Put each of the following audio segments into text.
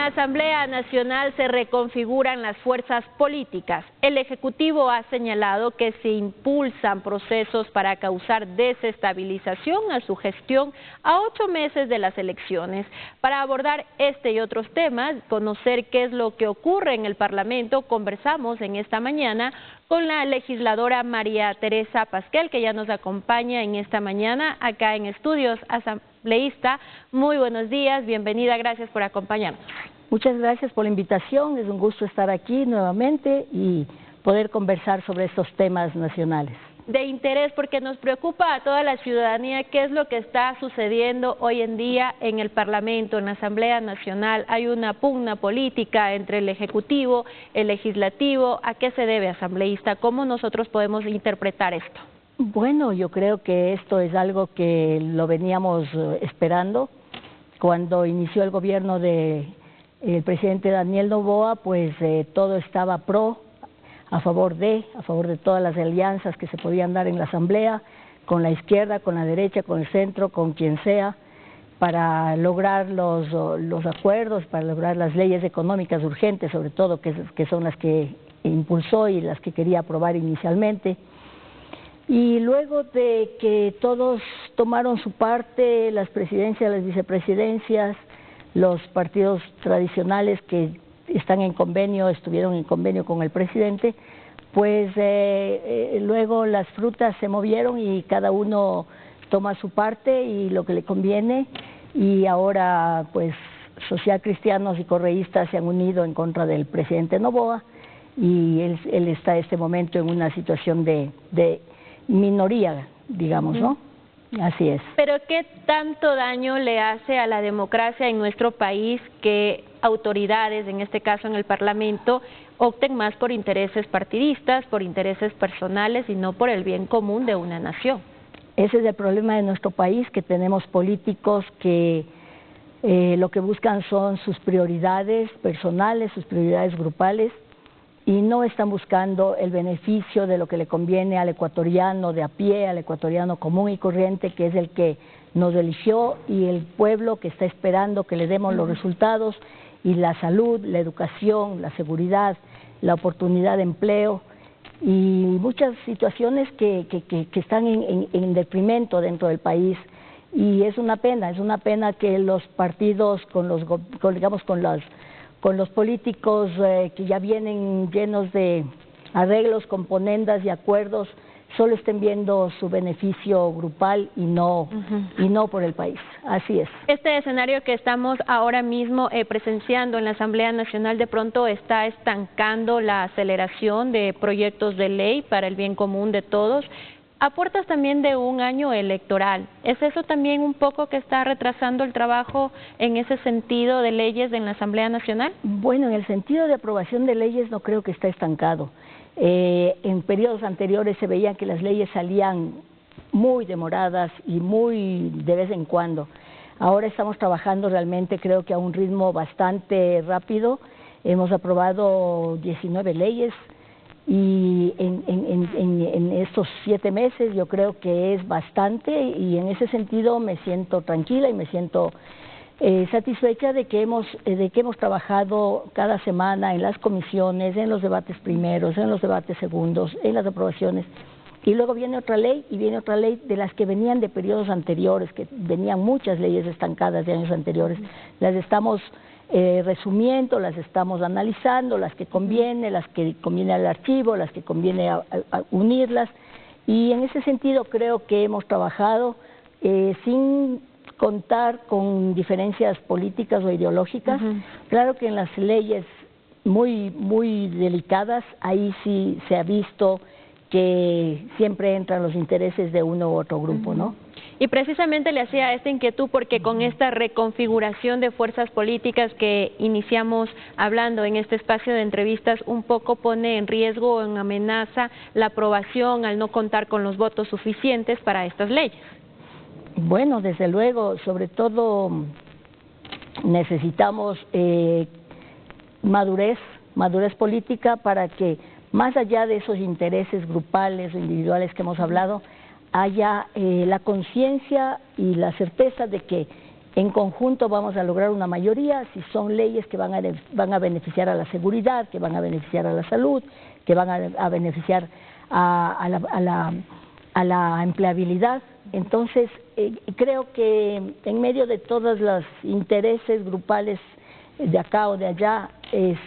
la Asamblea Nacional se reconfiguran las fuerzas políticas. El Ejecutivo ha señalado que se impulsan procesos para causar desestabilización a su gestión a 8 meses de las elecciones. Para abordar este y otros temas, conocer qué es lo que ocurre en el Parlamento, conversamos en esta mañana con la legisladora María Teresa Pasquel, que ya nos acompaña en esta mañana acá en Estudios Asambleísta. Muy buenos días, bienvenida, gracias por acompañarnos. Muchas gracias por la invitación, es un gusto estar aquí nuevamente y poder conversar sobre estos temas nacionales. De interés porque nos preocupa a toda la ciudadanía qué es lo que está sucediendo hoy en día en el Parlamento, en la Asamblea Nacional. Hay una pugna política entre el Ejecutivo, el Legislativo. ¿A qué se debe, asambleísta? ¿Cómo nosotros podemos interpretar esto? Bueno, yo creo que esto es algo que lo veníamos esperando. Cuando inició el gobierno del presidente Daniel Noboa, pues todo estaba a favor de todas las alianzas que se podían dar en la Asamblea, con la izquierda, con la derecha, con el centro, con quien sea, para lograr los acuerdos, para lograr las leyes económicas urgentes, sobre todo, que son las que impulsó y las que quería aprobar inicialmente. Y luego de que todos tomaron su parte, las presidencias, las vicepresidencias, los partidos tradicionales que están en convenio, estuvieron en convenio con el presidente, pues luego las frutas se movieron y cada uno toma su parte y lo que le conviene, y ahora pues socialcristianos y correístas se han unido en contra del presidente Noboa, y él está en este momento en una situación de minoría, digamos, ¿no? Así es. Pero ¿qué tanto daño le hace a la democracia en nuestro país que autoridades, en este caso en el Parlamento, opten más por intereses partidistas, por intereses personales y no por el bien común de una nación? Ese es el problema de nuestro país, que tenemos políticos que lo que buscan son sus prioridades personales, sus prioridades grupales, y no están buscando el beneficio de lo que le conviene al ecuatoriano de a pie, al ecuatoriano común y corriente, que es el que nos eligió, y el pueblo que está esperando que le demos los resultados, y la salud, la educación, la seguridad, la oportunidad de empleo, y muchas situaciones que están en detrimento dentro del país. Y es una pena que los partidos con los políticos que ya vienen llenos de arreglos, componendas y acuerdos, solo estén viendo su beneficio grupal y no por el país. Así es. Este escenario que estamos ahora mismo presenciando en la Asamblea Nacional de pronto está estancando la aceleración de proyectos de ley para el bien común de todos, a puertas también de un año electoral. ¿Es eso también un poco que está retrasando el trabajo en ese sentido de leyes en la Asamblea Nacional? Bueno, en el sentido de aprobación de leyes no creo que está estancado. En periodos anteriores se veía que las leyes salían muy demoradas y muy de vez en cuando. Ahora estamos trabajando realmente, creo que a un ritmo bastante rápido. Hemos aprobado 19 leyes, y en estos 7 meses yo creo que es bastante, y en ese sentido me siento tranquila y me siento satisfecha de que hemos trabajado cada semana en las comisiones, en los debates primeros, en los debates segundos, en las aprobaciones, y luego viene otra ley, y viene otra ley de las que venían de periodos anteriores, que venían muchas leyes estancadas de años anteriores. Las estamos resumiendo, las estamos analizando, las que conviene al archivo, las que conviene a unirlas, y en ese sentido creo que hemos trabajado sin contar con diferencias políticas o ideológicas. Claro que en las leyes muy delicadas, ahí sí se ha visto que siempre entran los intereses de uno u otro grupo, ¿no? Y precisamente le hacía esta inquietud porque con esta reconfiguración de fuerzas políticas que iniciamos hablando en este espacio de entrevistas, un poco pone en riesgo o en amenaza la aprobación al no contar con los votos suficientes para estas leyes. Bueno, desde luego, sobre todo necesitamos madurez política para que, más allá de esos intereses grupales o individuales que hemos hablado, haya la conciencia y la certeza de que En conjunto vamos a lograr una mayoría si son leyes que van a beneficiar a la seguridad, que van a beneficiar a la salud, que van a beneficiar a la empleabilidad. Entonces, creo que en medio de todos los intereses grupales de acá o de allá,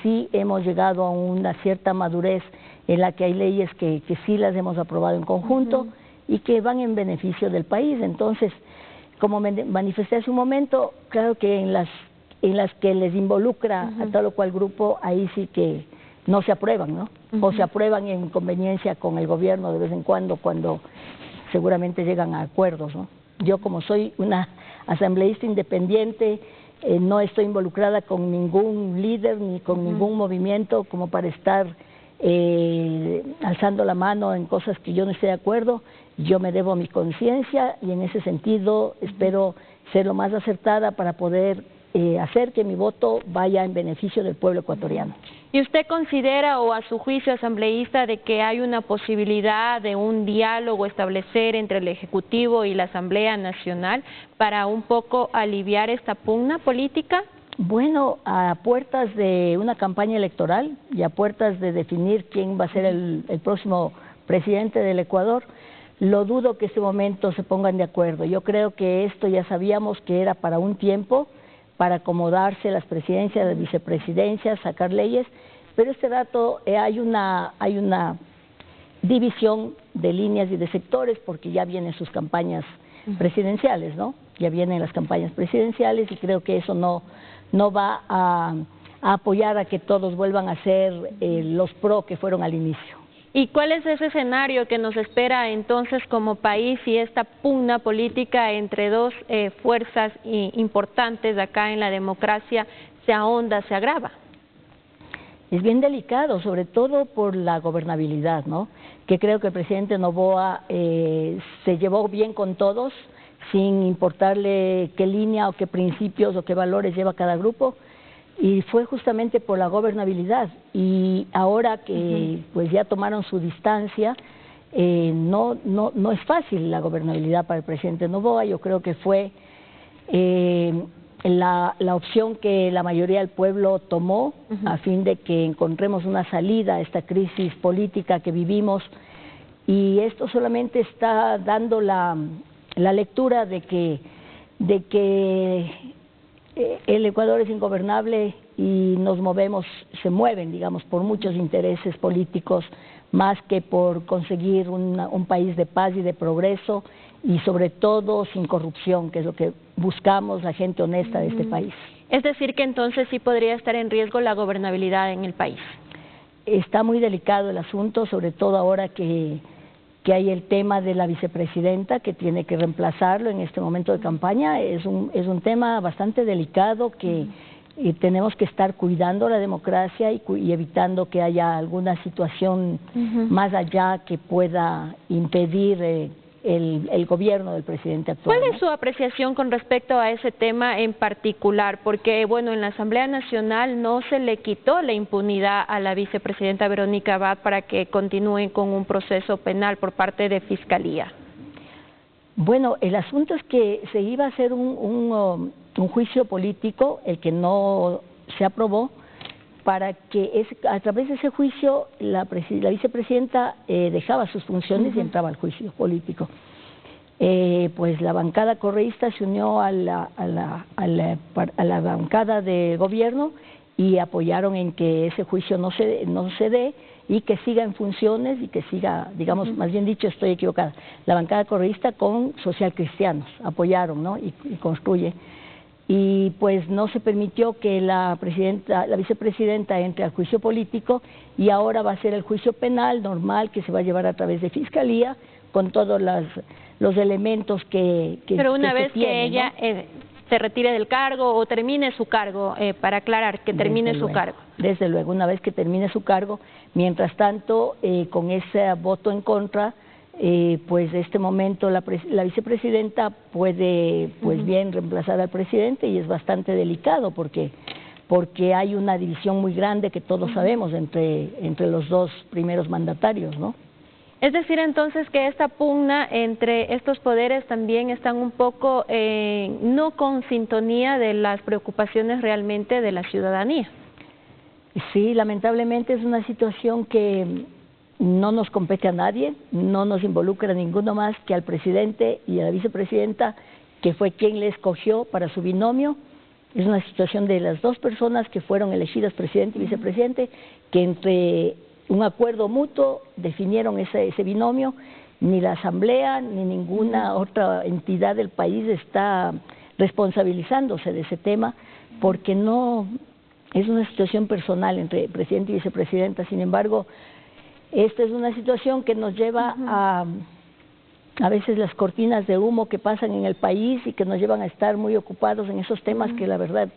sí hemos llegado a una cierta madurez en la que hay leyes que sí las hemos aprobado en conjunto y que van en beneficio del país. Entonces, como me manifesté hace un momento, claro que en las que les involucra a tal o cual grupo, ahí sí que no se aprueban, ¿no? O se aprueban en conveniencia con el gobierno de vez en cuando seguramente llegan a acuerdos, ¿no? Yo, como soy una asambleísta independiente, no estoy involucrada con ningún líder ni con ningún movimiento como para estar alzando la mano en cosas que yo no esté de acuerdo. Yo me debo a mi conciencia y en ese sentido espero ser lo más acertada para poder hacer que mi voto vaya en beneficio del pueblo ecuatoriano. ¿Y usted considera, o a su juicio asambleísta, de que hay una posibilidad de un diálogo establecer entre el Ejecutivo y la Asamblea Nacional para un poco aliviar esta pugna política? Bueno, a puertas de una campaña electoral y a puertas de definir quién va a ser el próximo presidente del Ecuador, lo dudo que en este momento se pongan de acuerdo. Yo creo que esto ya sabíamos que era para un tiempo, para acomodarse las presidencias, las vicepresidencias, sacar leyes, pero este dato hay una división de líneas y de sectores porque ya vienen sus campañas presidenciales, ¿no? Ya vienen las campañas presidenciales y creo que eso no va a apoyar a que todos vuelvan a ser los pro que fueron al inicio. ¿Y cuál es ese escenario que nos espera entonces como país si esta pugna política entre dos fuerzas importantes acá en la democracia se ahonda, se agrava? Es bien delicado, sobre todo por la gobernabilidad, ¿no? Que creo que el presidente Noboa se llevó bien con todos, sin importarle qué línea o qué principios o qué valores lleva cada grupo, y fue justamente por la gobernabilidad. Y ahora que pues ya tomaron su distancia, no es fácil la gobernabilidad para el presidente Noboa. Yo creo que fue la opción que la mayoría del pueblo tomó a fin de que encontremos una salida a esta crisis política que vivimos, y esto solamente está dando la lectura de que el Ecuador es ingobernable y se mueven, digamos, por muchos intereses políticos, más que por conseguir un país de paz y de progreso, y sobre todo sin corrupción, que es lo que buscamos la gente honesta de este país. Es decir, que entonces sí podría estar en riesgo la gobernabilidad en el país. Está muy delicado el asunto, sobre todo ahora que hay el tema de la vicepresidenta que tiene que reemplazarlo en este momento de campaña. Es un tema bastante delicado que tenemos que estar cuidando la democracia y evitando que haya alguna situación más allá que pueda impedir el gobierno del presidente actual. ¿Cuál es su apreciación con respecto a ese tema en particular? Porque, bueno, en la Asamblea Nacional no se le quitó la impunidad a la vicepresidenta Verónica Abad para que continúen con un proceso penal por parte de Fiscalía. Bueno, el asunto es que se iba a hacer un juicio político, el que no se aprobó, para que a través de ese juicio la vicepresidenta dejaba sus funciones y entraba al juicio político. Pues la bancada correísta se unió a la bancada de gobierno y apoyaron en que ese juicio no se dé y que siga en funciones y que siga, digamos, más bien dicho, estoy equivocada, la bancada correísta con socialcristianos apoyaron, ¿no? y construye. Y pues no se permitió que la vicepresidenta entre al juicio político, y ahora va a ser el juicio penal normal que se va a llevar a través de Fiscalía con todos los elementos que Pero una vez tiene, que ella se retire del cargo o termine su cargo, para aclarar, que termine su cargo. Desde luego, una vez que termine su cargo, mientras tanto, con ese voto en contra, pues de este momento la vicepresidenta puede pues bien reemplazar al presidente, y es bastante delicado porque hay una división muy grande que todos sabemos entre los dos primeros mandatarios, ¿no? Es decir, entonces, que esta pugna entre estos poderes también están un poco no con sintonía de las preocupaciones realmente de la ciudadanía. Sí, lamentablemente es una situación que no nos compete a nadie, no nos involucra a ninguno más que al presidente y a la vicepresidenta, que fue quien le escogió para su binomio. Es una situación de las dos personas que fueron elegidas presidente y vicepresidente, que entre un acuerdo mutuo definieron ese binomio. Ni la Asamblea ni ninguna otra entidad del país está responsabilizándose de ese tema, porque no es una situación personal entre presidente y vicepresidenta. Sin embargo, esta es una situación que nos lleva a veces las cortinas de humo que pasan en el país y que nos llevan a estar muy ocupados en esos temas que la verdad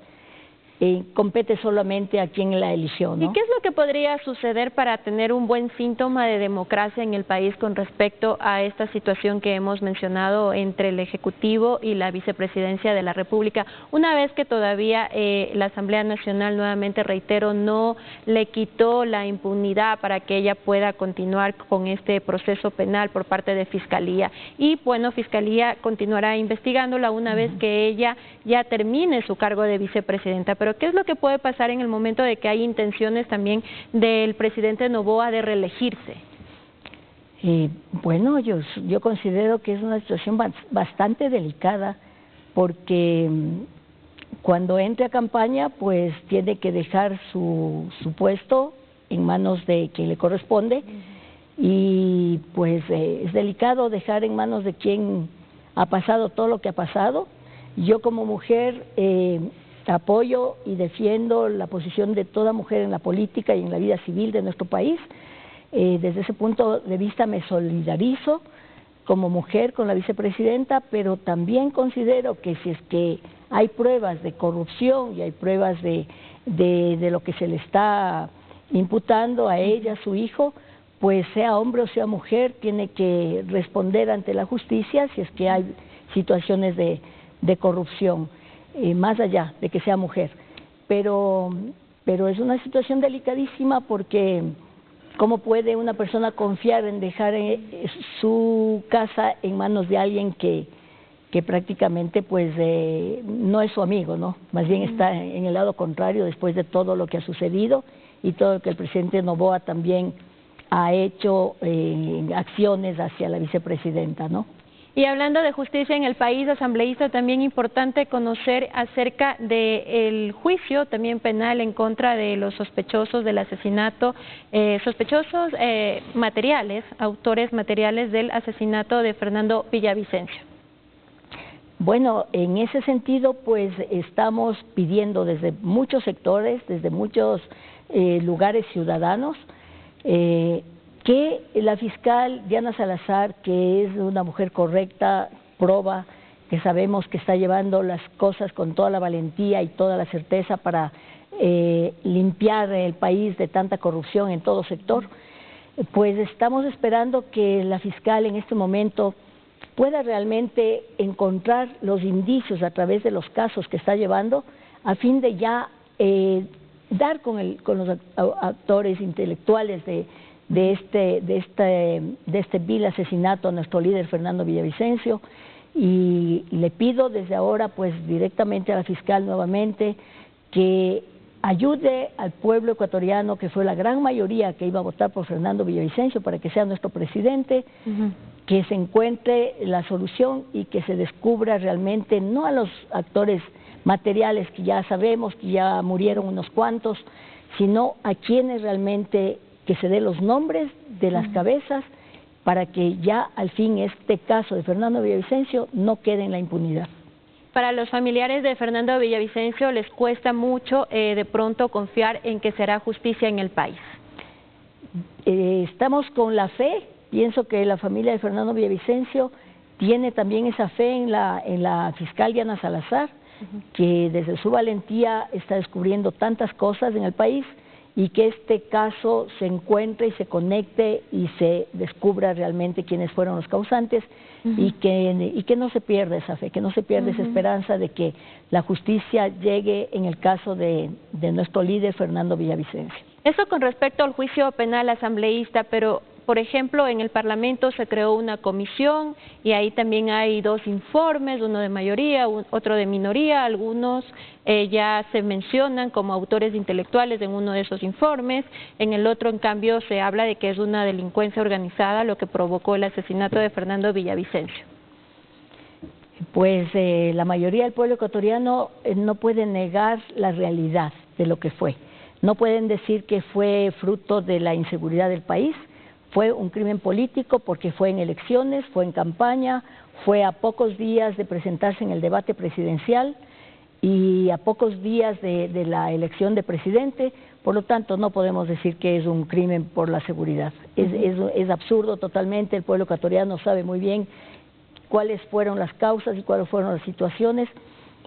compete solamente a quien la eligió, ¿no? ¿Y qué es lo que podría suceder para tener un buen síntoma de democracia en el país con respecto a esta situación que hemos mencionado entre el Ejecutivo y la Vicepresidencia de la República, una vez que todavía la Asamblea Nacional, nuevamente reitero, no le quitó la impunidad para que ella pueda continuar con este proceso penal por parte de Fiscalía? Y bueno, Fiscalía continuará investigándola una vez que ella ya termine su cargo de vicepresidenta. Pero ¿qué es lo que puede pasar en el momento de que hay intenciones también del presidente Noboa de reelegirse? Bueno, yo considero que es una situación bastante delicada, porque cuando entre a campaña, pues tiene que dejar su puesto en manos de quien le corresponde, y pues es delicado dejar en manos de quien ha pasado todo lo que ha pasado. Yo como mujer apoyo y defiendo la posición de toda mujer en la política y en la vida civil de nuestro país. Desde ese punto de vista me solidarizo como mujer con la vicepresidenta, pero también considero que si es que hay pruebas de corrupción y hay pruebas de lo que se le está imputando a ella, a su hijo, pues sea hombre o sea mujer, tiene que responder ante la justicia si es que hay situaciones de corrupción. Más allá de que sea mujer, pero es una situación delicadísima, porque ¿cómo puede una persona confiar en dejar su casa en manos de alguien que prácticamente pues no es su amigo, ¿no? Más bien está en el lado contrario después de todo lo que ha sucedido y todo lo que el presidente Noboa también ha hecho acciones hacia la vicepresidenta, ¿no? Y hablando de justicia en el país, asambleísta, también importante conocer acerca del juicio también penal en contra de los sospechosos del asesinato, sospechosos materiales, autores materiales del asesinato de Fernando Villavicencio. Bueno, en ese sentido, pues estamos pidiendo desde muchos sectores, desde muchos lugares ciudadanos, que la fiscal Diana Salazar, que es una mujer correcta, proba, que sabemos que está llevando las cosas con toda la valentía y toda la certeza para limpiar el país de tanta corrupción en todo sector, pues estamos esperando que la fiscal en este momento pueda realmente encontrar los indicios a través de los casos que está llevando, a fin de ya dar con los actores intelectuales de este vil asesinato a nuestro líder Fernando Villavicencio. Y le pido desde ahora pues directamente a la fiscal nuevamente que ayude al pueblo ecuatoriano, que fue la gran mayoría que iba a votar por Fernando Villavicencio para que sea nuestro presidente, que se encuentre la solución y que se descubra realmente no a los actores materiales que ya sabemos que ya murieron unos cuantos, sino a quienes realmente, que se dé los nombres de las cabezas, para que ya al fin este caso de Fernando Villavicencio no quede en la impunidad. Para los familiares de Fernando Villavicencio les cuesta mucho de pronto confiar en que será justicia en el país. Estamos con la fe, pienso que la familia de Fernando Villavicencio tiene también esa fe en la fiscal Diana Salazar, que desde su valentía está descubriendo tantas cosas en el país, y que este caso se encuentre y se conecte y se descubra realmente quiénes fueron los causantes, y que no se pierda esa fe, que no se pierda esa esperanza de que la justicia llegue en el caso de nuestro líder Fernando Villavicencio. Eso con respecto al juicio penal asambleísta, pero Por ejemplo, en el Parlamento se creó una comisión y ahí también hay dos informes, uno de mayoría, otro de minoría. Algunos ya se mencionan como autores intelectuales en uno de esos informes. En el otro, en cambio, se habla de que es una delincuencia organizada lo que provocó el asesinato de Fernando Villavicencio. Pues la mayoría del pueblo ecuatoriano no puede negar la realidad de lo que fue. No pueden decir que fue fruto de la inseguridad del país. Fue un crimen político porque fue en elecciones, fue en campaña, fue a pocos días de presentarse en el debate presidencial y a pocos días de la elección de presidente. Por lo tanto, no podemos decir que es un crimen por la seguridad. Es absurdo totalmente. El pueblo ecuatoriano sabe muy bien cuáles fueron las causas y cuáles fueron las situaciones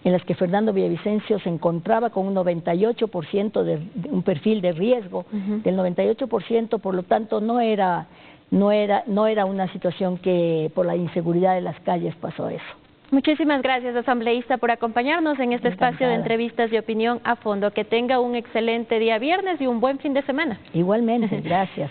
en las que Fernando Villavicencio se encontraba con un 98% de un perfil de riesgo del 98%, por lo tanto no era una situación que por la inseguridad de las calles pasó eso. Muchísimas gracias, asambleísta, por acompañarnos en este espacio de entrevistas de opinión a fondo. Que tenga un excelente día viernes y un buen fin de semana. Igualmente, gracias.